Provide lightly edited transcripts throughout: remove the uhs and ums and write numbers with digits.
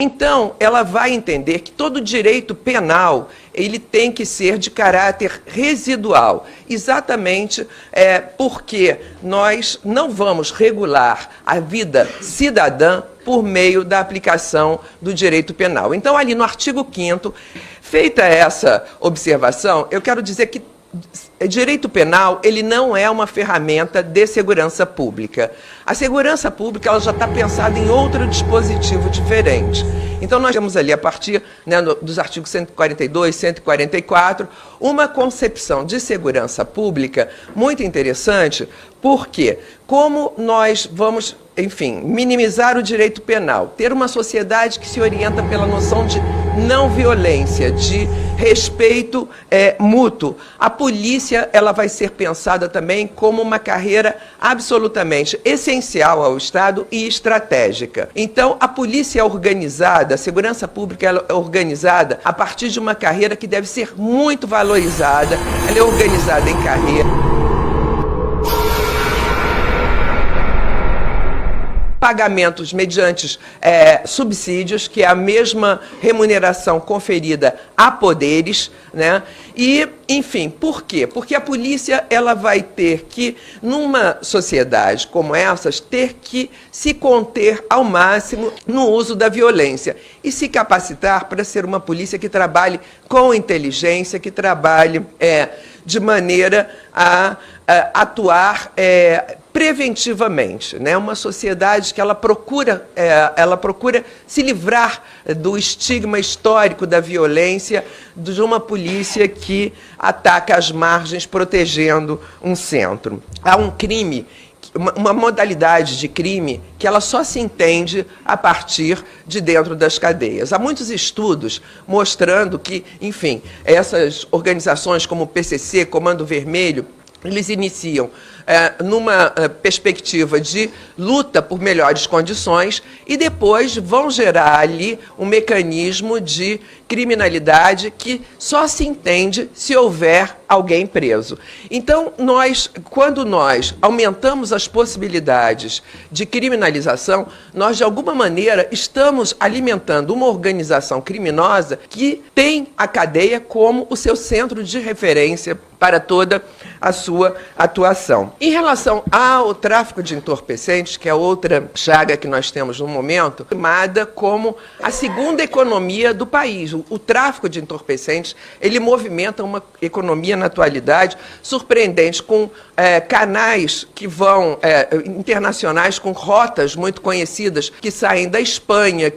Então, ela vai entender que todo direito penal ele tem que ser de caráter residual, exatamente porque nós não vamos regular a vida cidadã por meio da aplicação do direito penal. Então, ali no artigo 5º, feita essa observação, eu quero dizer que direito penal ele não é uma ferramenta de segurança pública. A segurança pública ela já está pensada em outro dispositivo diferente. Então, nós temos ali, a partir dos artigos 142, 144, uma concepção de segurança pública muito interessante, porque como nós vamos, enfim, minimizar o direito penal, ter uma sociedade que se orienta pela noção de não violência, de respeito mútuo. A polícia ela vai ser pensada também como uma carreira absolutamente essencial ao Estado e estratégica. Então, a polícia é organizada, a segurança pública ela é organizada a partir de uma carreira que deve ser muito valorizada, ela é organizada em carreira. Pagamentos mediante subsídios, que é a mesma remuneração conferida a poderes, né? E, enfim, por quê? Porque a polícia ela vai ter que, numa sociedade como essas, ter que se conter ao máximo no uso da violência e se capacitar para ser uma polícia que trabalhe com inteligência, que trabalhe de maneira a atuar preventivamente, né? Uma sociedade que ela procura se livrar do estigma histórico da violência, de uma polícia que ataca as margens protegendo um centro. Há um crime, uma modalidade de crime que ela só se entende a partir de dentro das cadeias. Há muitos estudos mostrando que, enfim, essas organizações como o PCC, Comando Vermelho, eles iniciam numa perspectiva de luta por melhores condições e depois vão gerar ali um mecanismo de criminalidade que só se entende se houver alguém preso. Então, quando nós aumentamos as possibilidades de criminalização, nós, de alguma maneira, estamos alimentando uma organização criminosa que tem a cadeia como o seu centro de referência para toda a sua atuação. Em relação ao tráfico de entorpecentes, que é outra chaga que nós temos no momento, chamada como a segunda economia do país. O tráfico de entorpecentes, ele movimenta uma economia na atualidade surpreendente, com canais que vão internacionais, com rotas muito conhecidas, que saem da Espanha,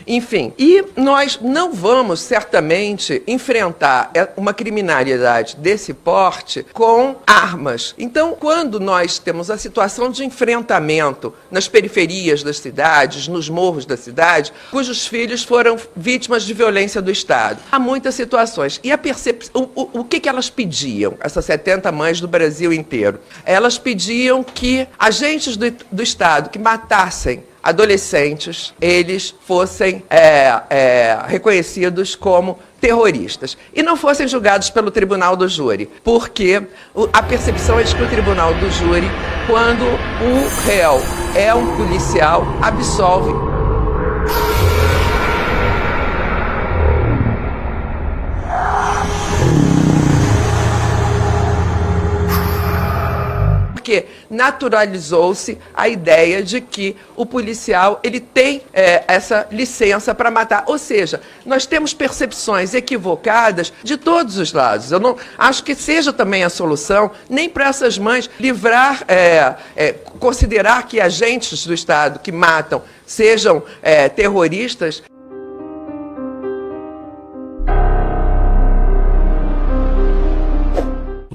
enfim. E nós não vamos, certamente, enfrentar uma criminalidade desse porte com armas. Então, quando nós temos a situação de enfrentamento nas periferias das cidades, nos morros da cidade, cujos filhos foram vítimas de violência do Estado, há muitas situações. E a percepção, o que elas pediam, essas 70 mães do Brasil inteiro? Elas pediam que agentes do Estado que matassem adolescentes, eles fossem reconhecidos como terroristas e não fossem julgados pelo tribunal do júri, porque a percepção é de que o tribunal do júri, quando o réu é um policial, absolve. Porque naturalizou-se a ideia de que o policial ele tem essa licença para matar. Ou seja, nós temos percepções equivocadas de todos os lados. Eu não acho que seja também a solução, nem para essas mães, livrar, considerar que agentes do Estado que matam sejam terroristas.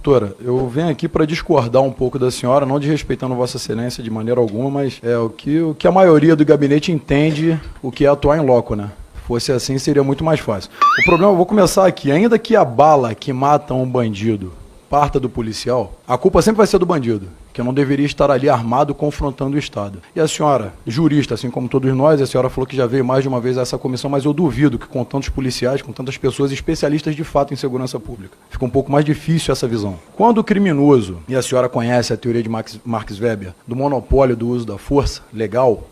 Doutora, eu venho aqui para discordar um pouco da senhora, não desrespeitando Vossa Excelência de maneira alguma, mas o que a maioria do gabinete entende o que é atuar em loco, né? Fosse assim, seria muito mais fácil. O problema, eu vou começar aqui, ainda que a bala que mata um bandido parta do policial, a culpa sempre vai ser do bandido, que não deveria estar ali armado confrontando o Estado. E a senhora, jurista, assim como todos nós, a senhora falou que já veio mais de uma vez a essa comissão, mas eu duvido que com tantos policiais, com tantas pessoas especialistas de fato em segurança pública, fica um pouco mais difícil essa visão. Quando o criminoso, e a senhora conhece a teoria de Max Weber, do monopólio do uso da força legal,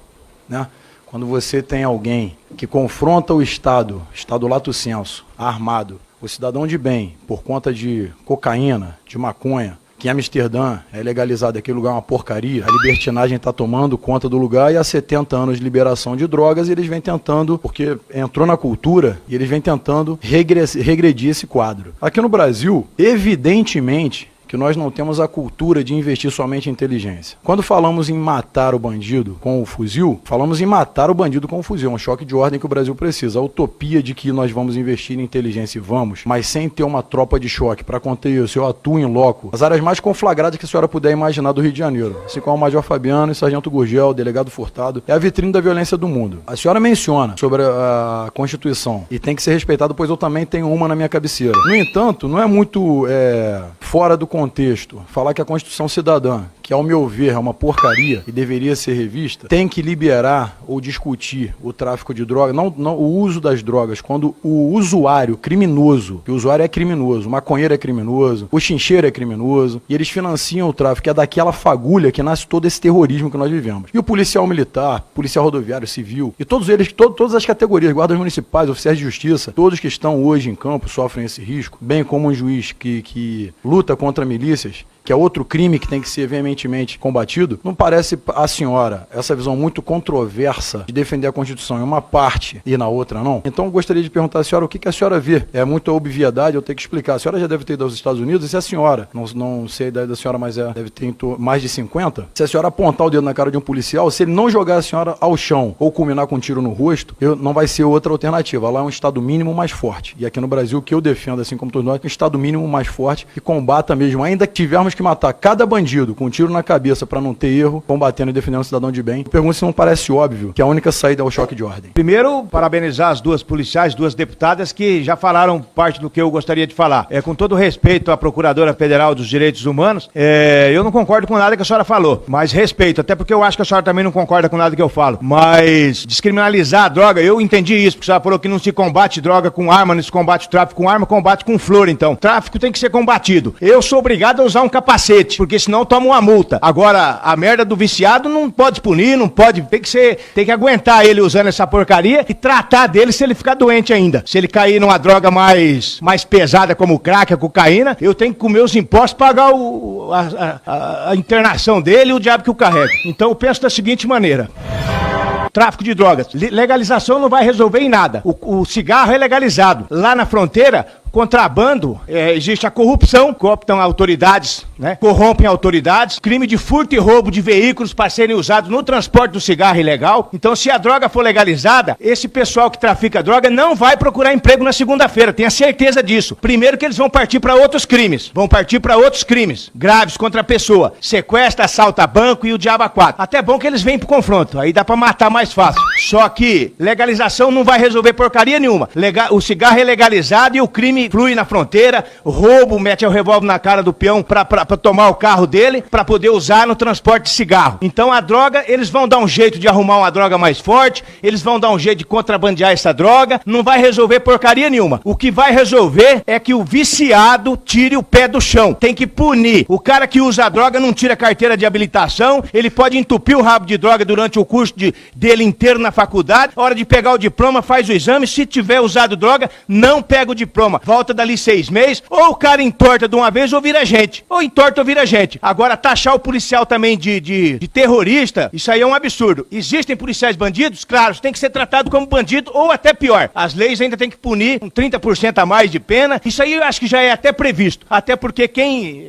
né? quando você tem alguém que confronta o Estado lato sensu, armado, o cidadão de bem, por conta de cocaína, de maconha, que em Amsterdã é legalizado, aquele lugar é uma porcaria, a libertinagem está tomando conta do lugar e há 70 anos de liberação de drogas eles vêm tentando, porque entrou na cultura, e eles vêm tentando regredir esse quadro. Aqui no Brasil, evidentemente, que nós não temos a cultura de investir somente em inteligência. Quando falamos em matar o bandido com o fuzil, falamos em matar o bandido com o fuzil. É um choque de ordem que o Brasil precisa. A utopia de que nós vamos investir em inteligência e vamos, mas sem ter uma tropa de choque para conter isso, eu atuo em loco. As áreas mais conflagradas que a senhora puder imaginar do Rio de Janeiro, assim como o Major Fabiano e Sargento Gurgel, o delegado Furtado, é a vitrine da violência do mundo. A senhora menciona sobre a Constituição e tem que ser respeitado, pois eu também tenho uma na minha cabeceira. No entanto, não é muito fora do contexto falar que a Constituição Cidadã, que ao meu ver é uma porcaria e deveria ser revista, tem que liberar ou discutir o tráfico de drogas, não o uso das drogas, quando o usuário criminoso, que o usuário é criminoso, o maconheiro é criminoso, o chincheiro é criminoso, e eles financiam o tráfico, que é daquela fagulha que nasce todo esse terrorismo que nós vivemos. E o policial militar, policial rodoviário, civil, e todos eles, todas as categorias, guardas municipais, oficiais de justiça, todos que estão hoje em campo sofrem esse risco, bem como um juiz que luta contra milícias, que é outro crime que tem que ser veementemente combatido. Não parece a senhora essa visão muito controversa de defender a Constituição em uma parte e na outra não? Então eu gostaria de perguntar à senhora o que a senhora vê. É muita obviedade, eu tenho que explicar. A senhora já deve ter ido aos Estados Unidos, e se a senhora, não sei a idade da senhora, mas deve ter mais de 50, se a senhora apontar o dedo na cara de um policial, se ele não jogar a senhora ao chão ou culminar com um tiro no rosto, não vai ser outra alternativa. Lá é um Estado mínimo mais forte. E aqui no Brasil, o que eu defendo, assim como todos nós, é um Estado mínimo mais forte que combata mesmo, ainda que tivermos que matar cada bandido com um tiro na cabeça para não ter erro, combatendo e defendendo o cidadão de bem. Eu pergunto se não parece óbvio que a única saída é o choque de ordem. Primeiro, parabenizar as duas policiais, duas deputadas que já falaram parte do que eu gostaria de falar. Com todo respeito à Procuradora Federal dos Direitos Humanos, eu não concordo com nada que a senhora falou, mas respeito, até porque eu acho que a senhora também não concorda com nada que eu falo. Mas descriminalizar a droga, eu entendi isso, porque a senhora falou que não se combate droga com arma, não se combate o tráfico com arma, combate com flor, então. Tráfico tem que ser combatido. Eu sou obrigado a usar um capacete, porque senão toma uma multa. Agora, a merda do viciado não pode punir, não pode, tem que aguentar ele usando essa porcaria e tratar dele se ele ficar doente ainda. Se ele cair numa droga mais pesada como o crack, a cocaína, eu tenho que com meus impostos pagar a internação dele e o diabo que o carrega. Então eu penso da seguinte maneira: tráfico de drogas, legalização não vai resolver em nada. O cigarro é legalizado. Lá na fronteira, contrabando, existe a corrupção, cooptam autoridades, né? Corrompem autoridades, crime de furto e roubo de veículos para serem usados no transporte do cigarro ilegal. Então, se a droga for legalizada, esse pessoal que trafica droga não vai procurar emprego na segunda-feira, tenha certeza disso. Primeiro que eles vão partir para outros crimes, graves contra a pessoa, sequestra, assalta banco e o diabo a quatro. Até bom que eles vêm pro confronto, aí dá para matar mais fácil. Só que legalização não vai resolver porcaria nenhuma. O cigarro é legalizado e o crime flui na fronteira, roubo, mete o revólver na cara do peão pra tomar o carro dele, pra poder usar no transporte de cigarro. Então a droga, eles vão dar um jeito de arrumar uma droga mais forte, eles vão dar um jeito de contrabandear essa droga, não vai resolver porcaria nenhuma. O que vai resolver é que o viciado tire o pé do chão. Tem que punir. O cara que usa a droga não tira carteira de habilitação, ele pode entupir o rabo de droga durante o curso dele inteiro na faculdade, hora de pegar o diploma, faz o exame, se tiver usado droga, não pega o diploma. Volta dali 6 meses, ou o cara entorta de uma vez ou vira gente. Ou entorta ou vira gente. Agora, taxar o policial também de terrorista, isso aí é um absurdo. Existem policiais bandidos? Claro, tem que ser tratado como bandido ou até pior. As leis ainda tem que punir com 30% a mais de pena. Isso aí eu acho que já é até previsto. Até porque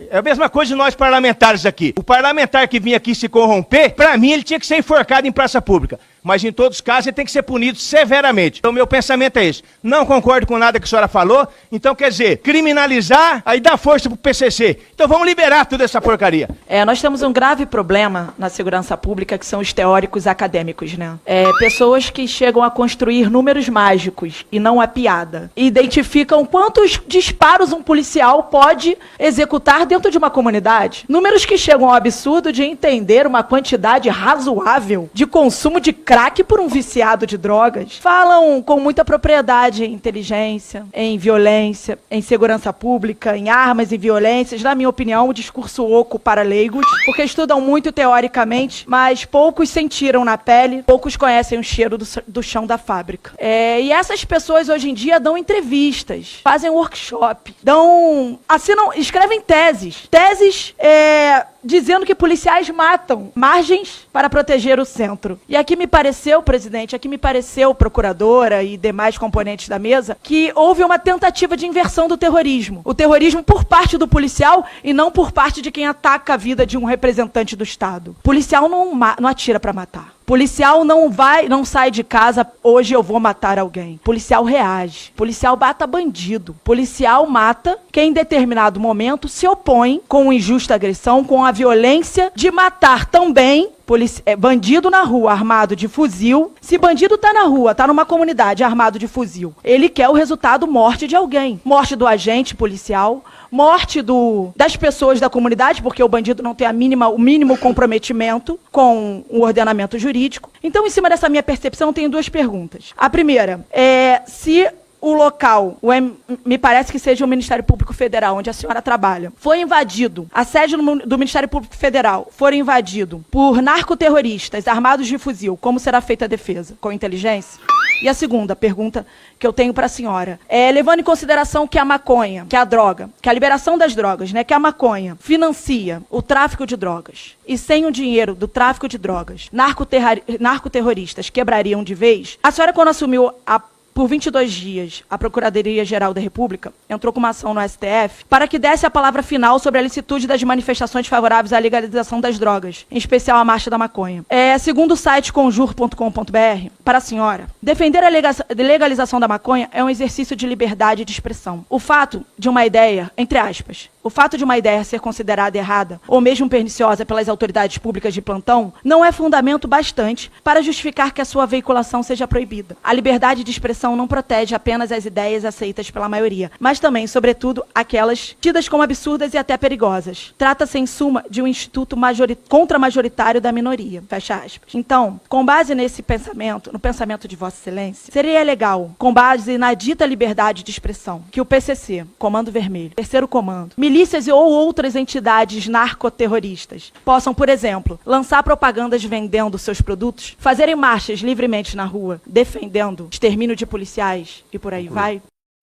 é a mesma coisa de nós parlamentares aqui. O parlamentar que vinha aqui se corromper, pra mim ele tinha que ser enforcado em praça pública. Mas em todos os casos ele tem que ser punido severamente. Então meu pensamento é esse. Não concordo com nada que a senhora falou. Então quer dizer, criminalizar, aí dá força pro PCC. Então vamos liberar toda essa porcaria. Nós temos um grave problema na segurança pública, que são os teóricos acadêmicos, né? Pessoas que chegam a construir números mágicos e não a piada. E identificam quantos disparos um policial pode executar dentro de uma comunidade. Números que chegam ao absurdo de entender uma quantidade razoável de consumo de crack crack por um viciado de drogas, falam com muita propriedade em inteligência, em violência, em segurança pública, em armas e violências. Na minha opinião, um discurso oco para leigos, porque estudam muito teoricamente, mas poucos sentiram na pele, poucos conhecem o cheiro do chão da fábrica. E essas pessoas hoje em dia dão entrevistas, fazem workshop, escrevem teses dizendo que policiais matam margens para proteger o centro. E aqui me pareceu, presidente, procuradora e demais componentes da mesa, que houve uma tentativa de inversão do terrorismo. O terrorismo por parte do policial e não por parte de quem ataca a vida de um representante do Estado. Policial não atira para matar. Policial não sai de casa, hoje eu vou matar alguém. Policial reage. Policial mata bandido. Policial mata quem em determinado momento se opõe com injusta agressão, com a violência de matar também bandido na rua armado de fuzil. Se bandido tá na rua, tá numa comunidade armado de fuzil, ele quer o resultado morte de alguém. Morte do agente policial, morte das pessoas da comunidade, porque o bandido não tem o mínimo comprometimento com o ordenamento jurídico. Então, em cima dessa minha percepção, eu tenho duas perguntas. A primeira é se o local, me parece que seja o Ministério Público Federal, onde a senhora trabalha, foi invadido, a sede do Ministério Público Federal for invadido por narcoterroristas armados de fuzil, como será feita a defesa? Com inteligência? E a segunda pergunta que eu tenho para a senhora levando em consideração que a maconha, que a droga, que a liberação das drogas, que a maconha financia o tráfico de drogas, e sem o dinheiro do tráfico de drogas, narcoterroristas quebrariam de vez. A senhora, quando assumiu por 22 dias, a Procuradoria-Geral da República entrou com uma ação no STF para que desse a palavra final sobre a licitude das manifestações favoráveis à legalização das drogas, em especial a Marcha da Maconha. Segundo o site conjur.com.br, para a senhora, defender a legalização da maconha é um exercício de liberdade de expressão. O fato de uma ideia, entre aspas, o fato de uma ideia ser considerada errada ou mesmo perniciosa pelas autoridades públicas de plantão não é fundamento bastante para justificar que a sua veiculação seja proibida. A liberdade de expressão não protege apenas as ideias aceitas pela maioria, mas também, sobretudo, aquelas tidas como absurdas e até perigosas. Trata-se, em suma, de um instituto contra-majoritário da minoria. Fecha aspas. Então, com base nesse pensamento, no pensamento de Vossa Excelência, seria legal, com base na dita liberdade de expressão, que o PCC, Comando Vermelho, Terceiro Comando, milícias ou outras entidades narcoterroristas possam, por exemplo, lançar propagandas vendendo seus produtos, fazerem marchas livremente na rua, defendendo extermínio de policiais e por aí vai?